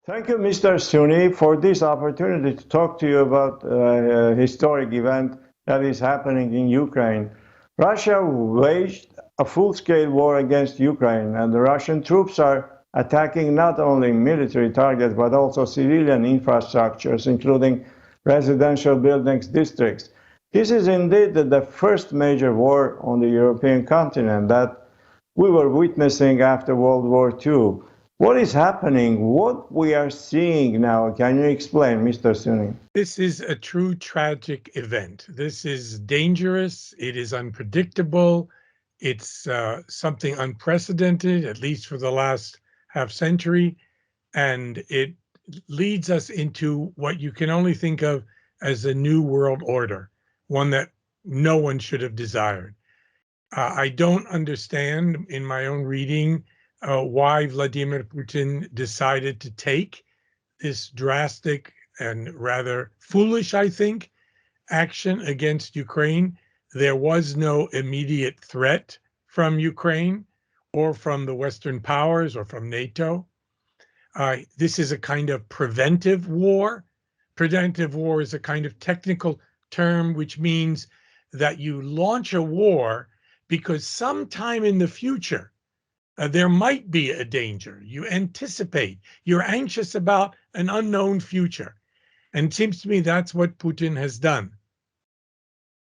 Thank you, Mr. Suny, for this opportunity to talk to you about a historic event that is happening in Ukraine. Russia waged a full-scale war against Ukraine, and the Russian troops are attacking not only military targets, but also civilian infrastructures, including residential buildings, districts. This is indeed the first major war on the European continent that we were witnessing after World War II. What is happening? What we are seeing now? Can you explain, Mr. Suny? This is a true tragic event. This is dangerous. It is unpredictable. It's something unprecedented, at least for the last half century. And it leads us into what you can only think of as a new world order, one that no one should have desired. I don't understand in my own reading why Vladimir Putin decided to take this drastic and rather foolish, I think, action against Ukraine. There was no immediate threat from Ukraine or from the Western powers or from NATO. This is a kind of preventive war. Preventive war is a kind of technical term which means that you launch a war because sometime in the future, there might be a danger. You anticipate, you're anxious about an unknown future. And it seems to me that's what Putin has done.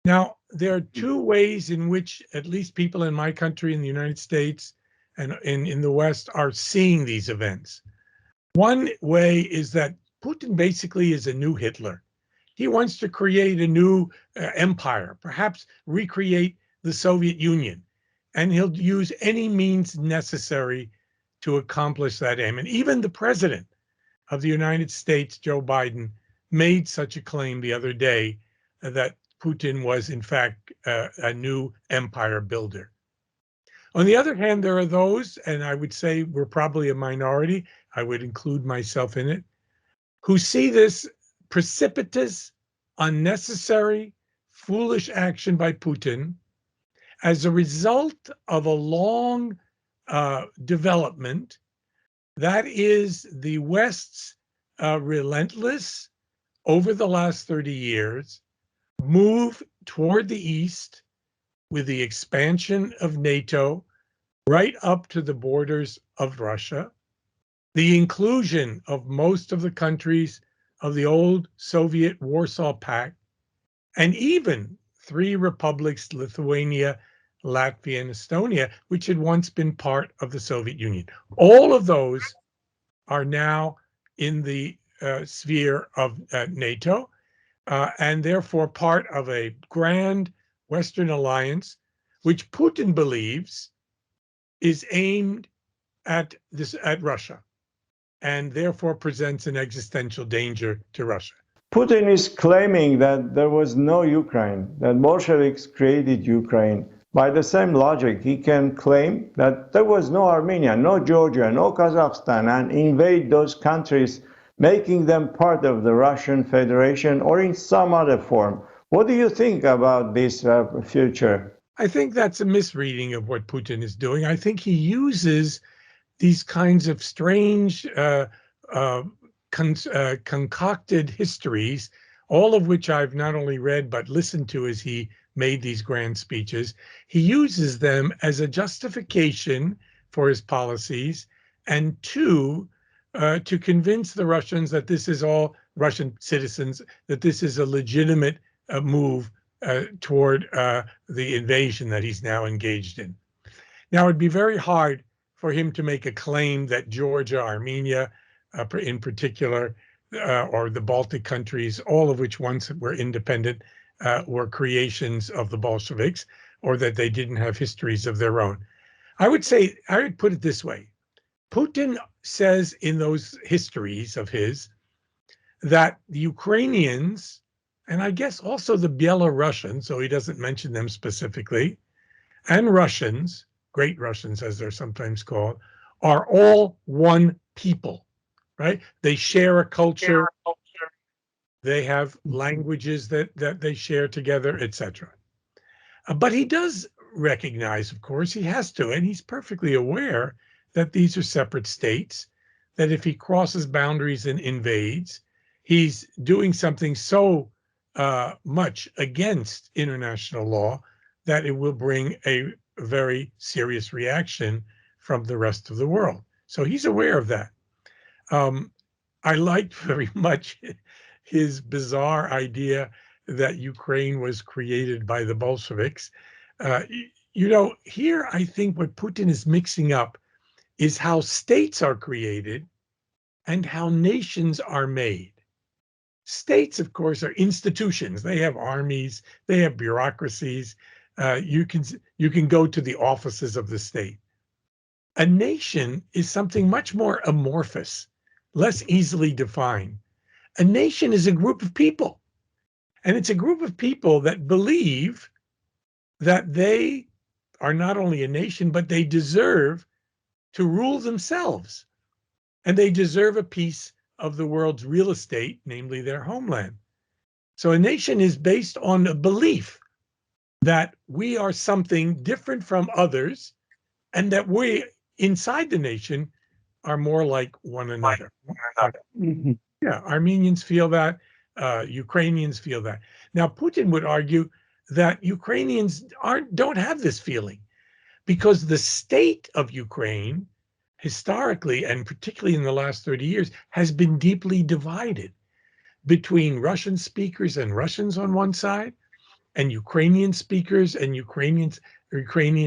Now, there are two ways in which at least people in my country, in the United States and in the West, are seeing these events. One way is that Putin basically is a new Hitler. He wants to create a new empire, perhaps recreate the Soviet Union. And he'll use any means necessary to accomplish that aim. And even the president of the United States, Joe Biden, made such a claim the other day that Putin was, in fact, a new empire builder. On the other hand, there are those, and I would say we're probably a minority, I would include myself in it, who see this precipitous, unnecessary, foolish action by Putin as a result of a long development that is the West's relentless, over the last 30 years, move toward the East with the expansion of NATO right up to the borders of Russia, the inclusion of most of the countries of the old Soviet Warsaw Pact, and even 3 republics, Lithuania, Latvia, and Estonia, which had once been part of the Soviet Union. All of those are now in the sphere of NATO, and therefore part of a grand Western alliance, which Putin believes is aimed at Russia, and therefore presents an existential danger to Russia. Putin is claiming that there was no Ukraine, that Bolsheviks created Ukraine. By the same logic, he can claim that there was no Armenia, no Georgia, no Kazakhstan, and invade those countries, making them part of the Russian Federation or in some other form. What do you think about this future? I think that's a misreading of what Putin is doing. I think he uses these kinds of strange concocted histories, all of which I've not only read but listened to as he made these grand speeches. He uses them as a justification for his policies, and to convince the Russians that this is all Russian citizens, that this is a legitimate move toward the invasion that he's now engaged in. Now, it'd be very hard for him to make a claim that Georgia, Armenia, in particular, or the Baltic countries, all of which once were independent, were creations of the Bolsheviks, or that they didn't have histories of their own. I would put it this way. Putin says in those histories of his that the Ukrainians, and I guess also the Belarusians, so he doesn't mention them specifically, and Russians, great Russians as they're sometimes called, are all one people, right? They share a culture. They have languages that they share together, etc. But he does recognize, of course, he has to, and he's perfectly aware that these are separate states, that if he crosses boundaries and invades, he's doing something so much against international law that it will bring a very serious reaction from the rest of the world. So he's aware of that. I liked very much his bizarre idea that Ukraine was created by the Bolsheviks. You know, here I think what Putin is mixing up is how states are created and how nations are made. States, of course, are institutions. They have armies, they have bureaucracies. You can go to the offices of the state. A nation is something much more amorphous, less easily defined. A nation is a group of people. And it's a group of people that believe that they are not only a nation, but they deserve to rule themselves. And they deserve a piece of the world's real estate, namely their homeland. So a nation is based on a belief that we are something different from others and that we, inside the nation, are more like one another. Yeah, Armenians feel that, Ukrainians feel that. Now, Putin would argue that Ukrainians don't have this feeling because the state of Ukraine, historically, and particularly in the last 30 years, has been deeply divided between Russian speakers and Russians on one side, and Ukrainian speakers and Ukrainian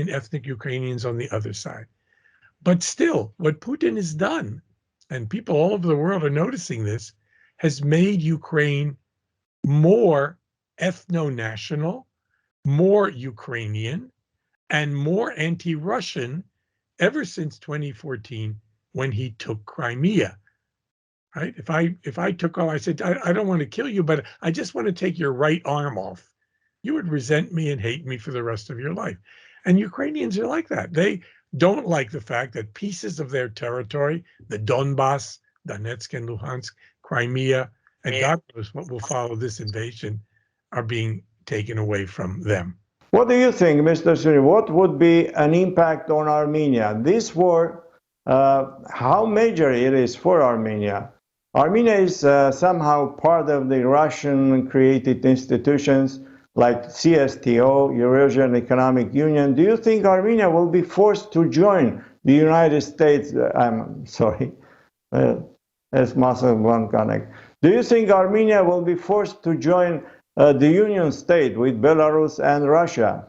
ethnic Ukrainians on the other side. But still, what Putin has done, and people all over the world are noticing this, has made Ukraine more ethno-national, more Ukrainian, and more anti-Russian ever since 2014 when he took Crimea. Right? If I took off, I said, I don't want to kill you, but I just want to take your right arm off, you would resent me and hate me for the rest of your life. And Ukrainians are like that. They don't like the fact that pieces of their territory, the Donbass, Donetsk and Luhansk, Crimea, and God knows what will follow this invasion, are being taken away from them. What do you think, Mr. Suny? What would be an impact on Armenia? This war, how major it is for Armenia? Armenia is somehow part of the Russian-created institutions like CSTO, Eurasian Economic Union. Do you think Armenia will be forced to join the United States? I'm sorry, as muscle one connect. Do you think Armenia will be forced to join the Union State with Belarus and Russia?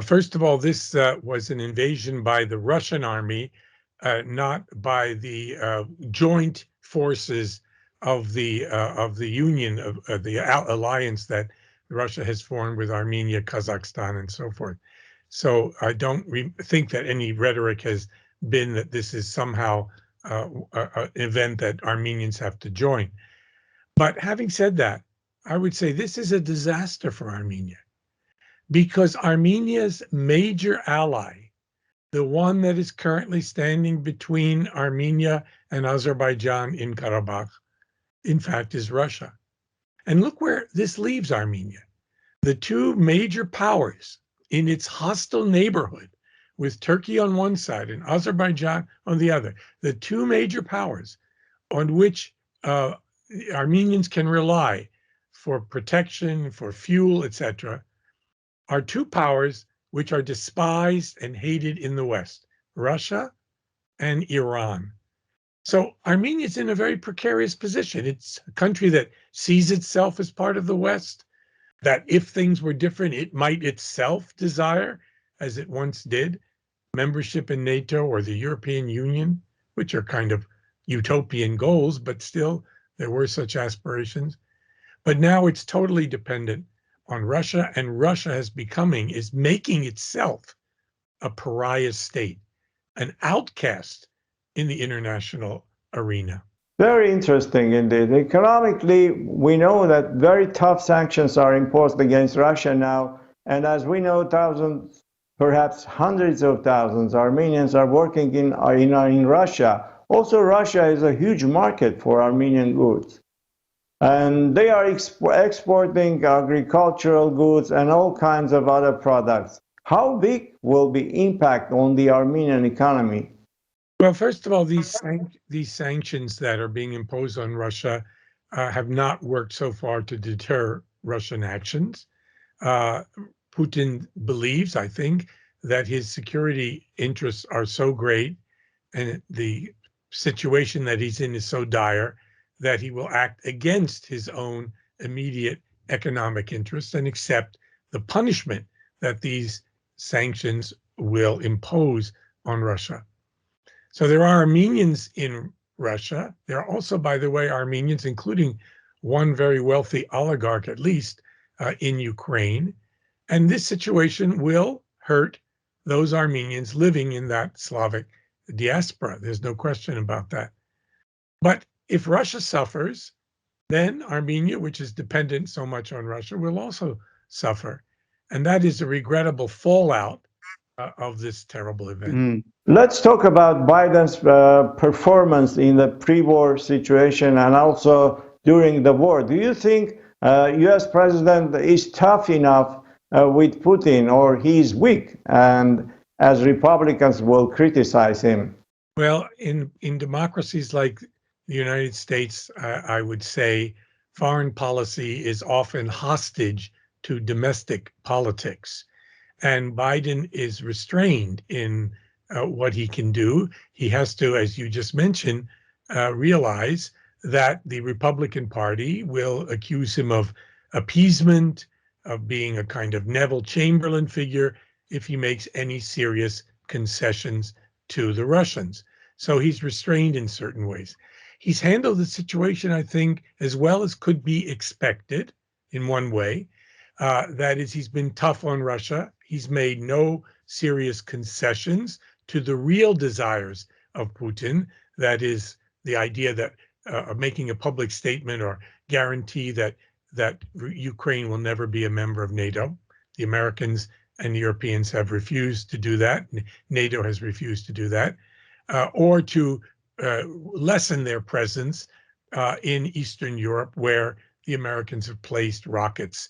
First of all, this was an invasion by the Russian army, not by the joint forces of the Union, of the alliance that Russia has formed with Armenia, Kazakhstan, and so forth. So I don't think that any rhetoric has been that this is somehow an event that Armenians have to join. But having said that, I would say this is a disaster for Armenia, because Armenia's major ally, the one that is currently standing between Armenia and Azerbaijan in Karabakh, in fact, is Russia. And look where this leaves Armenia. The two major powers in its hostile neighborhood, with Turkey on one side and Azerbaijan on the other, the two major powers on which Armenians can rely for protection, for fuel, etc., are two powers which are despised and hated in the West, Russia and Iran. So Armenia is in a very precarious position. It's a country that sees itself as part of the West, that if things were different, it might itself desire, as it once did, membership in NATO or the European Union, which are kind of utopian goals, but still there were such aspirations. But now it's totally dependent on Russia, and Russia is making itself a pariah state, an outcast in the international arena. Very interesting indeed. Economically, we know that very tough sanctions are imposed against Russia now, and as we know, thousands, perhaps hundreds of thousands Armenians are working in Russia. Also, Russia is a huge market for Armenian goods. And they are exporting agricultural goods and all kinds of other products. How big will the impact on the Armenian economy? Well, first of all, these sanctions that are being imposed on Russia have not worked so far to deter Russian actions. Putin believes, I think, that his security interests are so great and the situation that he's in is so dire that he will act against his own immediate economic interests and accept the punishment that these sanctions will impose on Russia. So there are Armenians in Russia. There are also, by the way, Armenians, including one very wealthy oligarch, at least, in Ukraine. And this situation will hurt those Armenians living in that Slavic diaspora. There's no question about that. But if Russia suffers, then Armenia, which is dependent so much on Russia, will also suffer. And that is a regrettable fallout of this terrible event. Let's talk about Biden's performance in the pre-war situation and also during the war. Do you think U.S. president is tough enough with Putin, or he's weak, and as Republicans will criticize him? Well, in democracies like the United States, I would say foreign policy is often hostage to domestic politics. And Biden is restrained in what he can do. He has to, as you just mentioned, realize that the Republican Party will accuse him of appeasement, of being a kind of Neville Chamberlain figure if he makes any serious concessions to the Russians. So he's restrained in certain ways. He's handled the situation, I think, as well as could be expected in one way. That is, he's been tough on Russia. He's made no serious concessions to the real desires of Putin. That is, the idea that of making a public statement or guarantee that Ukraine will never be a member of NATO. The Americans and the Europeans have refused to do that. NATO has refused to do that, or to lessen their presence in Eastern Europe, where the Americans have placed rockets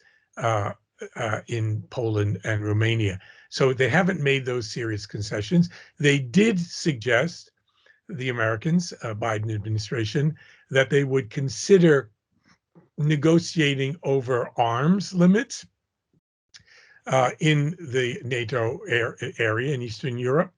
in Poland and Romania. So they haven't made those serious concessions. They did suggest, the Americans, Biden administration, that they would consider negotiating over arms limits in the NATO area in Eastern Europe,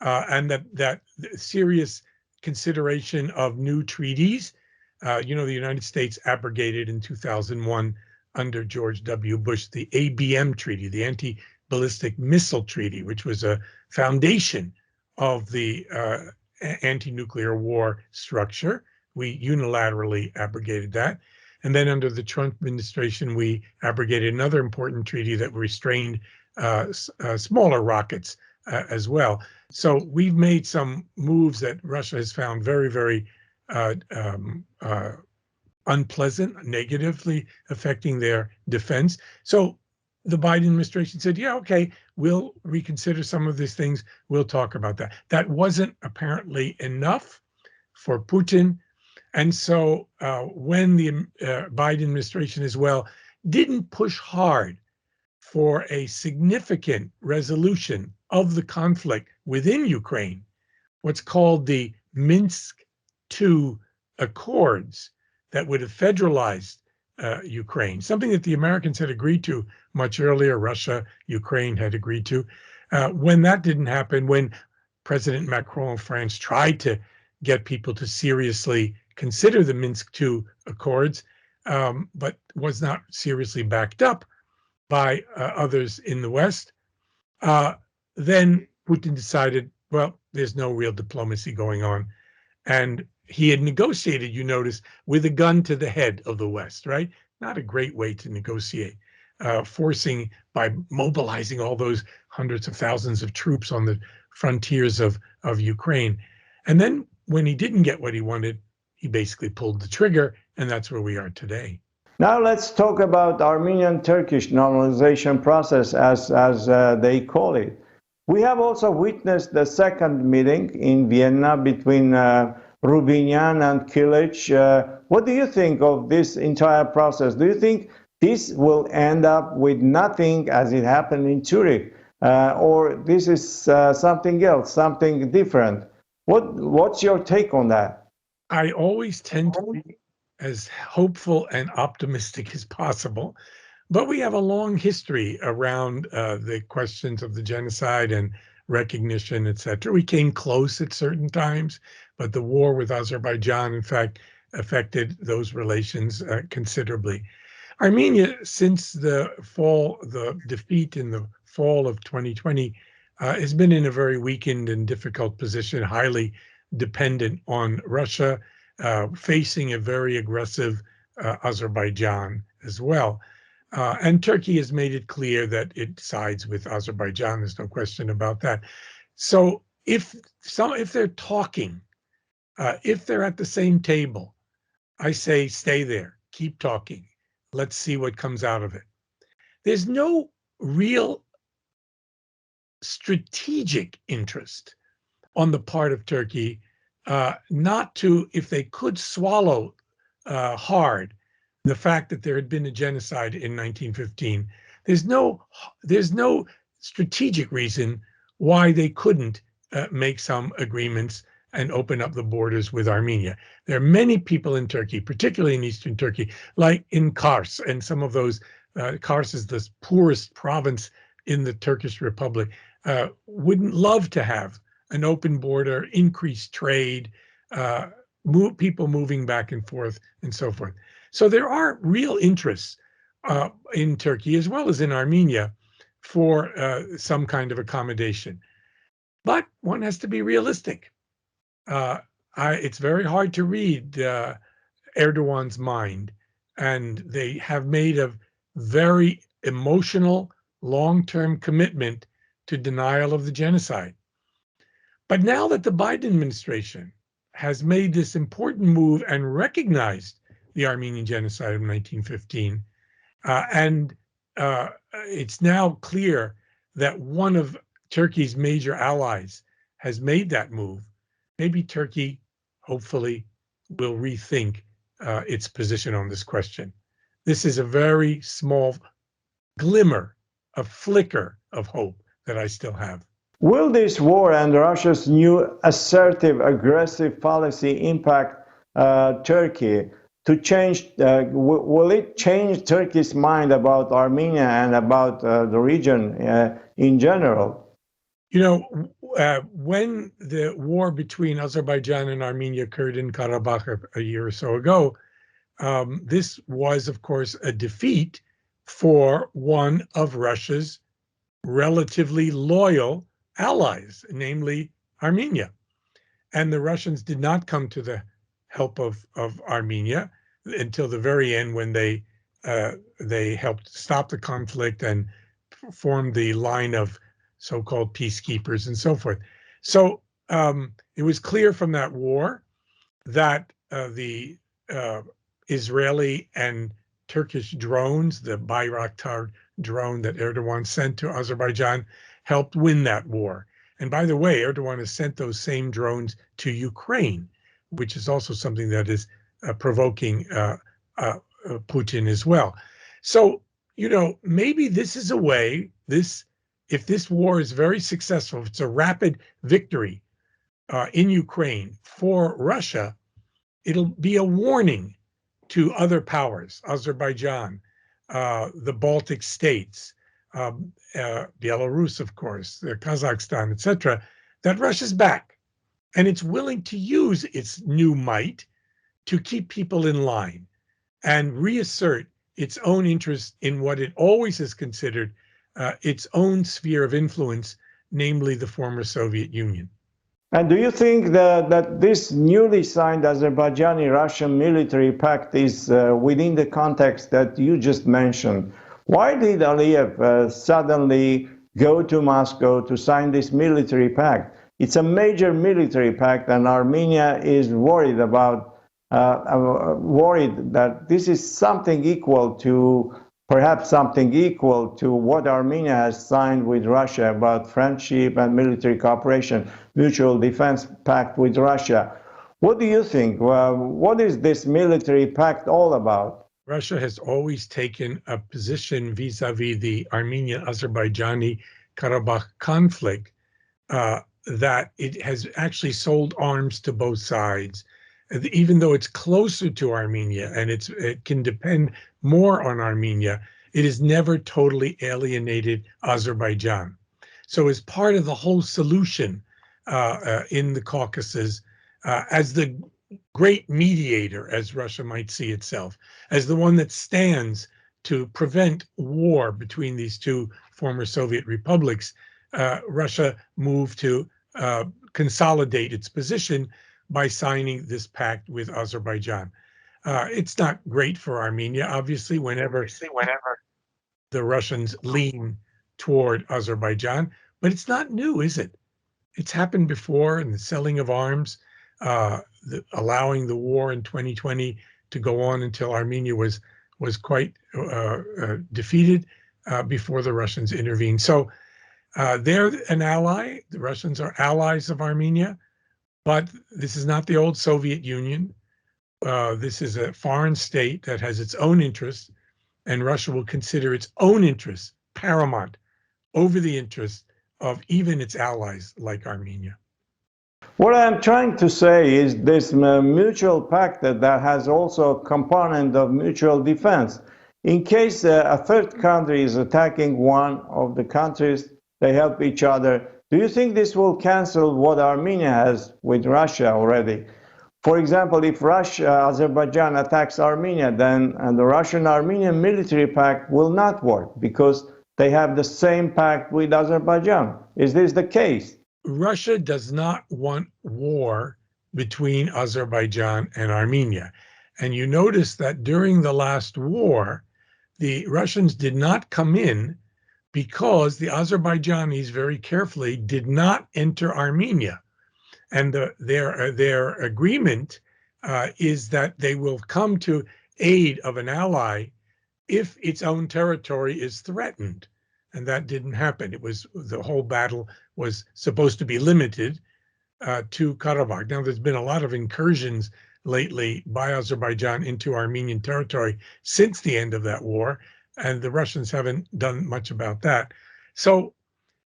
and that serious consideration of new treaties. The United States abrogated in 2001 under George W. Bush the ABM Treaty, the Anti-Ballistic Missile Treaty, which was a foundation of the anti-nuclear war structure. We unilaterally abrogated that. And then under the Trump administration, we abrogated another important treaty that restrained smaller rockets as well. So we've made some moves that Russia has found very, very unpleasant, negatively affecting their defense. So the Biden administration said, yeah, okay, we'll reconsider some of these things. We'll talk about that. That wasn't apparently enough for Putin. And so when the Biden administration as well didn't push hard for a significant resolution of the conflict within Ukraine, what's called the Minsk II Accords that would have federalized Ukraine, something that the Americans had agreed to much earlier, Russia, Ukraine had agreed to. When that didn't happen, when President Macron of France tried to get people to seriously consider the Minsk II Accords, but was not seriously backed up by others in the West, then Putin decided, well, there's no real diplomacy going on. And he had negotiated, you notice, with a gun to the head of the West, right? Not a great way to negotiate, forcing by mobilizing all those hundreds of thousands of troops on the frontiers of Ukraine. And then when he didn't get what he wanted, he basically pulled the trigger, and that's where we are today. Now let's talk about Armenian-Turkish normalization process, as they call it. We have also witnessed the second meeting in Vienna between Rubinyan and Kilic. What do you think of this entire process? Do you think this will end up with nothing as it happened in Zurich, or this is something else, something different? What's your take on that? I always tend to be as hopeful and optimistic as possible, but we have a long history around the questions of the genocide and recognition, etc. We came close at certain times, but the war with Azerbaijan, in fact, affected those relations considerably. Armenia, since the defeat in the fall of 2020, has been in a very weakened and difficult position, highly dependent on Russia, facing a very aggressive Azerbaijan as well. And Turkey has made it clear that it sides with Azerbaijan. There's no question about that. So if they're talking, if they're at the same table, I say stay there, keep talking. Let's see what comes out of it. There's no real strategic interest on the part of Turkey not to, if they could swallow hard the fact that there had been a genocide in 1915. There's no strategic reason why they couldn't make some agreements and open up the borders with Armenia. There are many people in Turkey, particularly in eastern Turkey, like in Kars, and some of those, Kars is the poorest province in the Turkish Republic, wouldn't love to have an open border, increased trade, people moving back and forth, and so forth. So there are real interests in Turkey, as well as in Armenia, for some kind of accommodation. But one has to be realistic. It's very hard to read Erdogan's mind, and they have made a very emotional, long-term commitment to denial of the genocide. But now that the Biden administration has made this important move and recognized the Armenian genocide of 1915, and it's now clear that one of Turkey's major allies has made that move, maybe Turkey, hopefully, will rethink its position on this question. This is a very small glimmer, a flicker of hope that I still have. Will this war and Russia's new assertive, aggressive policy impact Turkey to change? Will it change Turkey's mind about Armenia and about the region in general? You know, when the war between Azerbaijan and Armenia occurred in Karabakh a year or so ago, this was, of course, a defeat for one of Russia's relatively loyal allies, namely Armenia. And the Russians did not come to the help of Armenia until the very end, when they helped stop the conflict and formed the line of so-called peacekeepers and so forth. So it was clear from that war that the Israeli and Turkish drones, the Bayraktar drone that Erdogan sent to Azerbaijan, helped win that war. And by the way, Erdogan has sent those same drones to Ukraine, which is also something that is provoking Putin as well. So, you know, maybe this is a way, if this war is very successful, if it's a rapid victory in Ukraine for Russia, it'll be a warning to other powers, Azerbaijan, the Baltic states, Belarus, of course, Kazakhstan, etc., that Russia's back, and it's willing to use its new might to keep people in line and reassert its own interest in what it always has considered its own sphere of influence, namely the former Soviet Union. And do you think that this newly signed Azerbaijani-Russian military pact is within the context that you just mentioned? Why did Aliyev suddenly go to Moscow to sign this military pact? It's a major military pact, and Armenia is worried that this is something equal to, perhaps something equal to what Armenia has signed with Russia about friendship and military cooperation, mutual defense pact with Russia. What do you think? What is this military pact all about? Russia has always taken a position vis-a-vis the Armenian-Azerbaijani Karabakh conflict that it has actually sold arms to both sides. Even though it's closer to Armenia and it can depend more on Armenia, it has never totally alienated Azerbaijan. So as part of the whole solution in the Caucasus, as the great mediator, as Russia might see itself, as the one that stands to prevent war between these two former Soviet republics, Russia moved to consolidate its position by signing this pact with Azerbaijan. It's not great for Armenia, obviously, whenever the Russians lean toward Azerbaijan, but it's not new, is it? It's happened before in the selling of arms, allowing the war in 2020 to go on until Armenia was quite defeated before the Russians intervened. So they're an ally. The Russians are allies of Armenia, but this is not the old Soviet Union. This is a foreign state that has its own interests, and Russia will consider its own interests paramount over the interests of even its allies like Armenia. What I'm trying to say is this mutual pact that has also a component of mutual defense. In case a third country is attacking one of the countries, they help each other. Do you think this will cancel what Armenia has with Russia already? For example, if Azerbaijan attacks Armenia, then the Russian-Armenian military pact will not work because they have the same pact with Azerbaijan. Is this the case? Russia does not want war between Azerbaijan and Armenia. And you notice that during the last war, the Russians did not come in because the Azerbaijanis very carefully did not enter Armenia. And their agreement is that they will come to aid of an ally if its own territory is threatened. And that didn't happen. The whole battle was supposed to be limited to Karabakh. Now, there's been a lot of incursions lately by Azerbaijan into Armenian territory since the end of that war, and the Russians haven't done much about that. So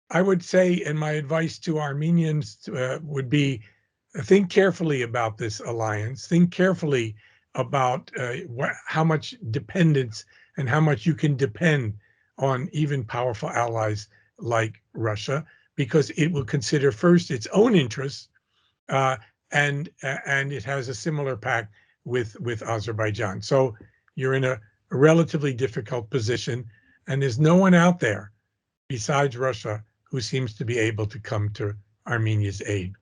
I would say, and my advice to Armenians would be, think carefully about this alliance. Think carefully about how much dependence and how much you can depend on even powerful allies like Russia, because it will consider first its own interests, and it has a similar pact with Azerbaijan. So you're in a relatively difficult position, and there's no one out there besides Russia who seems to be able to come to Armenia's aid.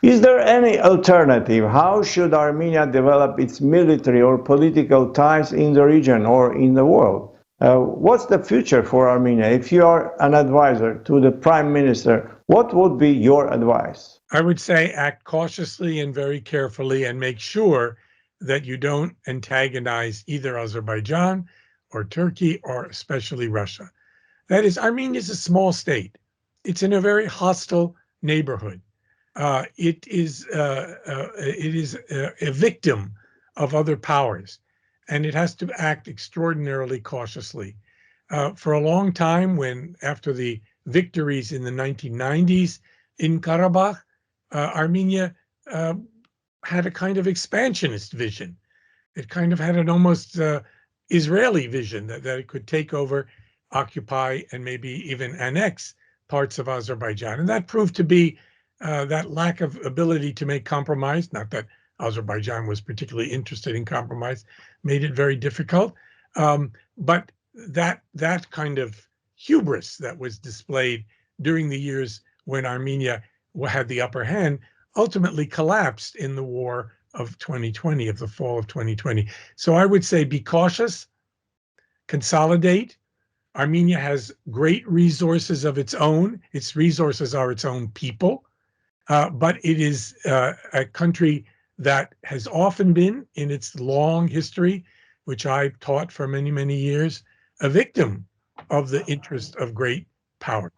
Is there any alternative? How should Armenia develop its military or political ties in the region or in the world? What's the future for Armenia? If you are an advisor to the Prime Minister, what would be your advice? I would say act cautiously and very carefully and make sure that you don't antagonize either Azerbaijan or Turkey or especially Russia. That is, Armenia is a small state. It's in a very hostile neighborhood. It is a victim of other powers, and it has to act extraordinarily cautiously. For a long time, after the victories in the 1990s in Karabakh, Armenia had a kind of expansionist vision. It kind of had an almost Israeli vision that it could take over, occupy, and maybe even annex parts of Azerbaijan. And that proved to be that lack of ability to make compromise, not that Azerbaijan was particularly interested in compromise, made it very difficult. But that kind of hubris that was displayed during the years when Armenia had the upper hand ultimately collapsed in the war of 2020, of the fall of 2020. So I would say be cautious, consolidate. Armenia has great resources of its own. Its resources are its own people, but it is a country that has often been, in its long history, which I've taught for many, many years, a victim of the interest of great power.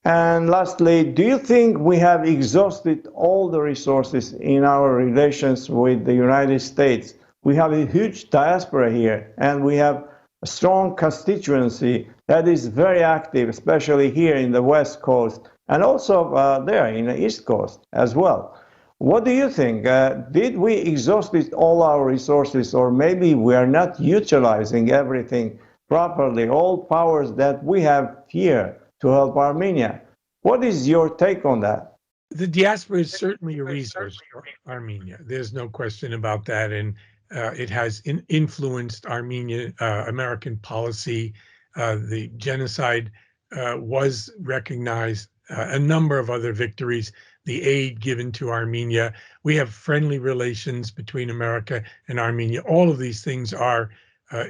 And lastly, do you think we have exhausted all the resources in our relations with the United States? We have a huge diaspora here, and we have a strong constituency that is very active, especially here in the West Coast. and also there in the East Coast as well. What do you think? Did we exhaust all our resources, or maybe we are not utilizing everything properly, all powers that we have here to help Armenia? What is your take on that? The diaspora is certainly a resource for Armenia. There's no question about that, and it has influenced American policy. The genocide was recognized, a number of other victories, the aid given to Armenia. We have friendly relations between America and Armenia. All of these things are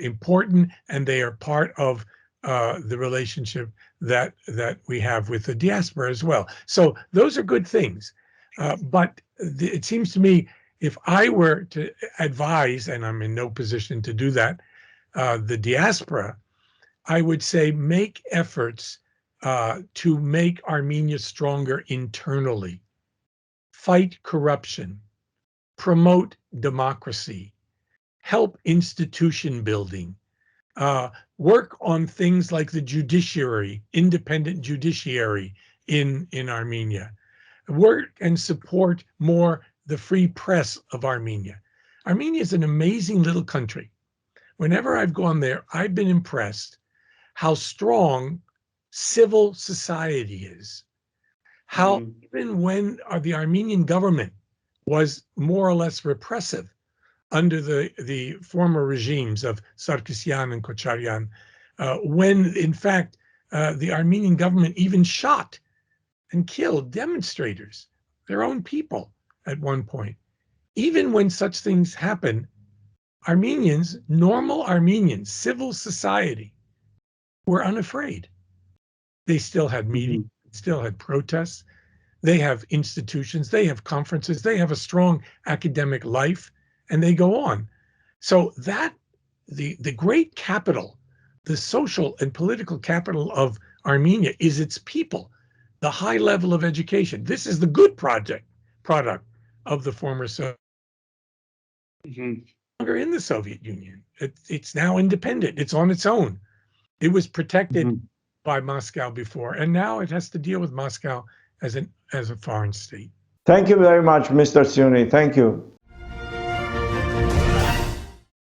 important, and they are part of the relationship that we have with the diaspora as well. So those are good things. But it seems to me, if I were to advise, and I'm in no position to do that, the diaspora, I would say make efforts to make Armenia stronger internally, fight corruption, promote democracy, help institution building, work on things like the judiciary, independent judiciary in Armenia, work and support more the free press of Armenia. Armenia is an amazing little country. Whenever I've gone there, I've been impressed how strong civil society is, how even when the Armenian government was more or less repressive under the former regimes of Sarkisyan and Kocharyan, when in fact the Armenian government even shot and killed demonstrators, their own people at one point. Even when such things happen, Armenians, normal Armenians, civil society, were unafraid. They still had meetings, still had protests, they have institutions, they have conferences, they have a strong academic life, and they go on. So that, the great capital, the social and political capital of Armenia is its people, the high level of education. This is the good product of the former Soviet. Longer in the Soviet Union. It's now independent. It's on its own. It was protected by Moscow before, and now it has to deal with Moscow as a foreign state. Thank you very much, Mr. Suny. Thank you.